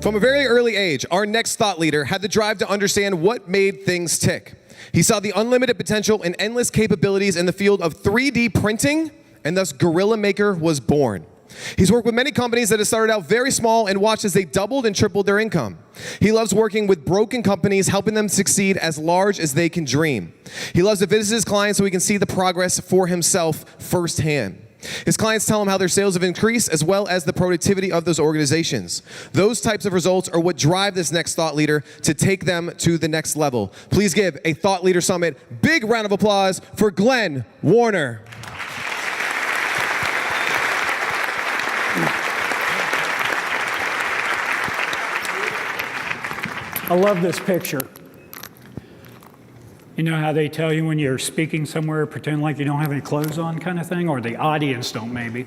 From a very early age, our next thought leader had the drive to understand what made things tick. He saw the unlimited potential and endless capabilities in the field of 3D printing, and thus GorillaMaker was born. He's worked with many companies that have started out very small and watched as they doubled and tripled their income. He loves working with broken companies, helping them succeed as large as they can dream. He loves to visit his clients so he can see the progress for himself firsthand. His clients tell him how their sales have increased as well as the productivity of those organizations. Those types of results are what drive this next thought leader to take them to the next level. Please give a Thought Leader Summit big round of applause for Glenn Warner. I love this picture. You know how they tell you when you're speaking somewhere, pretend like you don't have any clothes on kind of thing, or the audience don't maybe.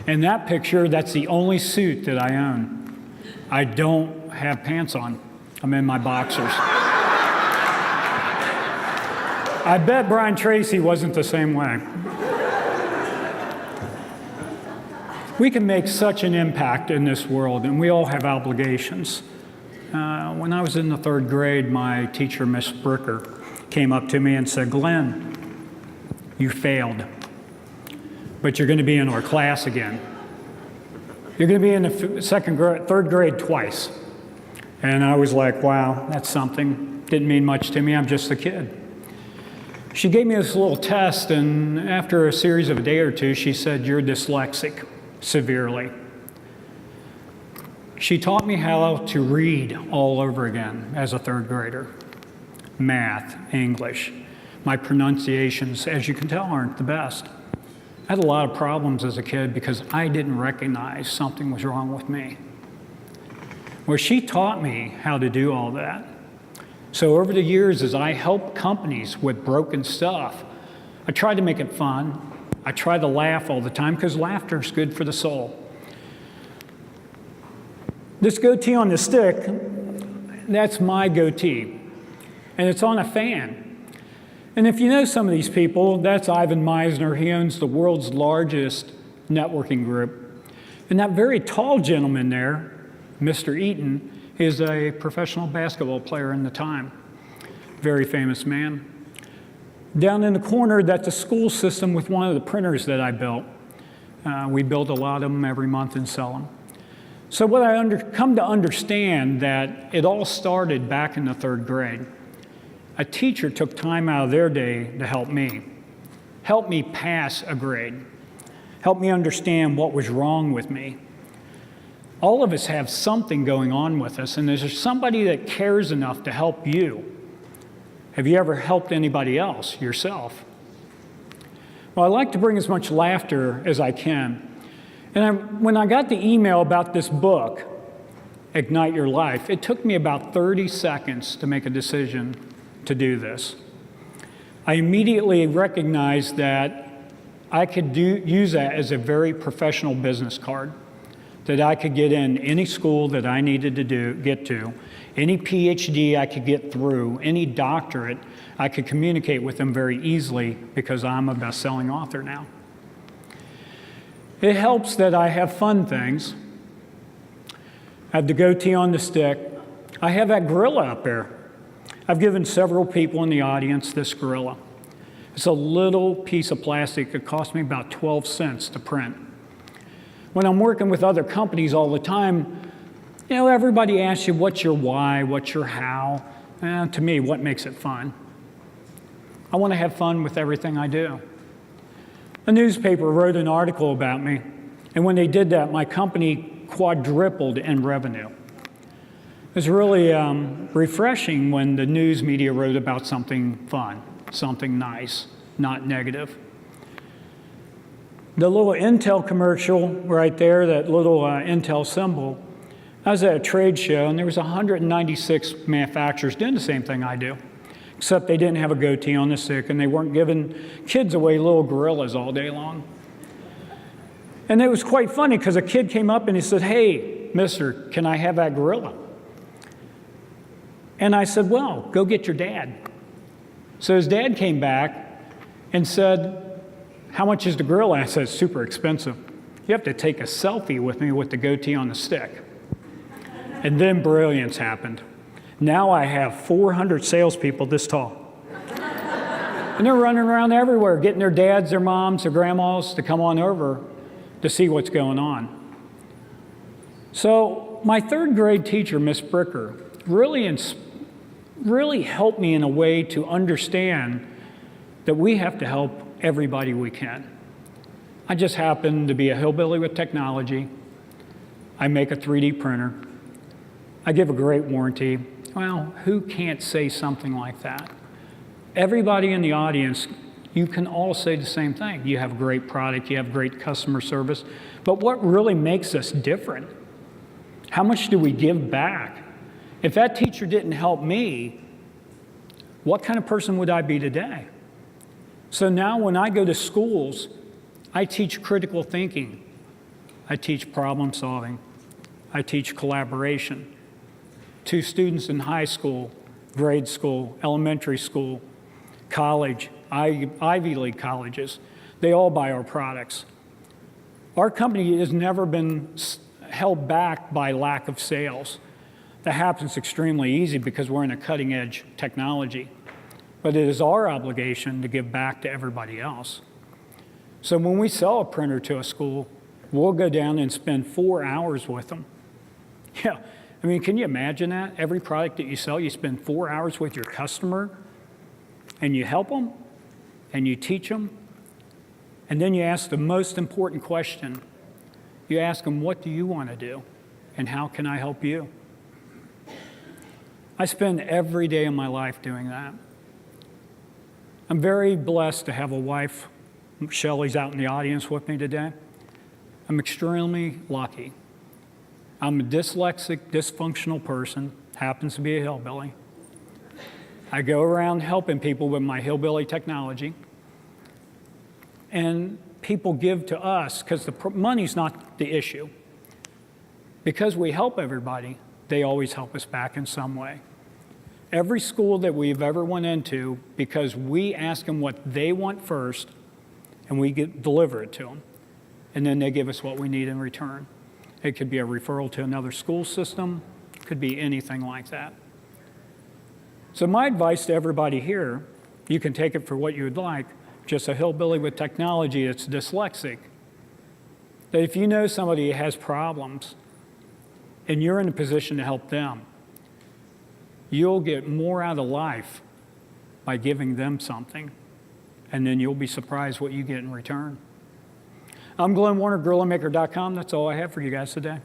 In that picture, that's the only suit that I own. I don't have pants on. I'm in my boxers. I bet Brian Tracy wasn't the same way. We can make such an impact in this world, and we all have obligations. When I was in the 3rd grade, my teacher, Miss Bricker, came up to me and said, "Glenn, you failed, but you're going to be in our class again. You're going to be in the 3rd grade twice." And I was like, wow, that's something. Didn't mean much to me. I'm just a kid. She gave me this little test, and after a series of a day or two, she said, "You're dyslexic, severely." She taught me how to read all over again as a 3rd grader. Math, English. My pronunciations, as you can tell, aren't the best. I had a lot of problems as a kid because I didn't recognize something was wrong with me. Well, she taught me how to do all that. So over the years, as I helped companies with broken stuff, I tried to make it fun. I tried to laugh all the time because laughter is good for the soul. This goatee on the stick, that's my goatee. And it's on a fan. And if you know some of these people, that's Ivan Meisner. He owns the world's largest networking group. And that very tall gentleman there, Mr. Eaton, is a professional basketball player in the time. Very famous man. Down in the corner, that's a school system with one of the printers that I built. We build a lot of them every month and sell them. So what I come to understand that it all started back in the 3rd grade. A teacher took time out of their day to help me pass a grade, help me understand what was wrong with me. All of us have something going on with us, and there's somebody that cares enough to help you. Have you ever helped anybody else yourself? Well, I like to bring as much laughter as I can. And when I got the email about this book, Ignite Your Life, it took me about 30 seconds to make a decision to do this. I immediately recognized that I could use that as a very professional business card, that I could get in any school that I needed to get to, any PhD I could get through, any doctorate, I could communicate with them very easily because I'm a best-selling author now. It helps that I have fun things. I have the goatee on the stick. I have that gorilla up there. I've given several people in the audience this gorilla. It's a little piece of plastic. It cost me about 12 cents to print. When I'm working with other companies all the time, you know, everybody asks you, what's your why, what's your how? To me, what makes it fun? I want to have fun with everything I do. A newspaper wrote an article about me, and when they did that, my company quadrupled in revenue. It was really refreshing when the news media wrote about something fun, something nice, not negative. The little Intel commercial right there, that little Intel symbol, I was at a trade show, and there was 196 manufacturers doing the same thing I do, except they didn't have a goatee on the stick, and they weren't giving kids away little gorillas all day long. And it was quite funny, because a kid came up and he said, "Hey, mister, can I have that gorilla?" And I said, "Well, go get your dad." So his dad came back and said, "How much is the gorilla?" I said, "It's super expensive. You have to take a selfie with me with the goatee on the stick." And then brilliance happened. Now I have 400 salespeople this tall. And they're running around everywhere, getting their dads, their moms, their grandmas to come on over to see what's going on. So my third grade teacher, Miss Bricker, really helped me in a way to understand that we have to help everybody we can. I just happen to be a hillbilly with technology. I make a 3D printer. I give a great warranty. Well, who can't say something like that? Everybody in the audience, you can all say the same thing. You have a great product, you have great customer service, but what really makes us different? How much do we give back? If that teacher didn't help me, what kind of person would I be today? So now when I go to schools, I teach critical thinking. I teach problem solving. I teach collaboration to students in high school, grade school, elementary school, college, Ivy League colleges. They all buy our products. Our company has never been held back by lack of sales. That happens extremely easy because we're in a cutting edge technology. But it is our obligation to give back to everybody else. So when we sell a printer to a school, we'll go down and spend 4 hours with them. Yeah, I mean, can you imagine that? Every product that you sell, you spend 4 hours with your customer, and you help them, and you teach them, and then you ask the most important question. You ask them, what do you want to do, and how can I help you? I spend every day of my life doing that. I'm very blessed to have a wife. Shelley's out in the audience with me today. I'm extremely lucky. I'm a dyslexic, dysfunctional person, happens to be a hillbilly. I go around helping people with my hillbilly technology. And people give to us, because the money's not the issue. Because we help everybody, they always help us back in some way. Every school that we've ever went into, because we ask them what they want first, and we deliver it to them. And then they give us what we need in return. It could be a referral to another school system, it could be anything like that. So my advice to everybody here, you can take it for what you would like, just a hillbilly with technology that's dyslexic, that if you know somebody has problems and you're in a position to help them, you'll get more out of life by giving them something, and then you'll be surprised what you get in return. I'm Glenn Warner, GorillaMaker.com. That's all I have for you guys today.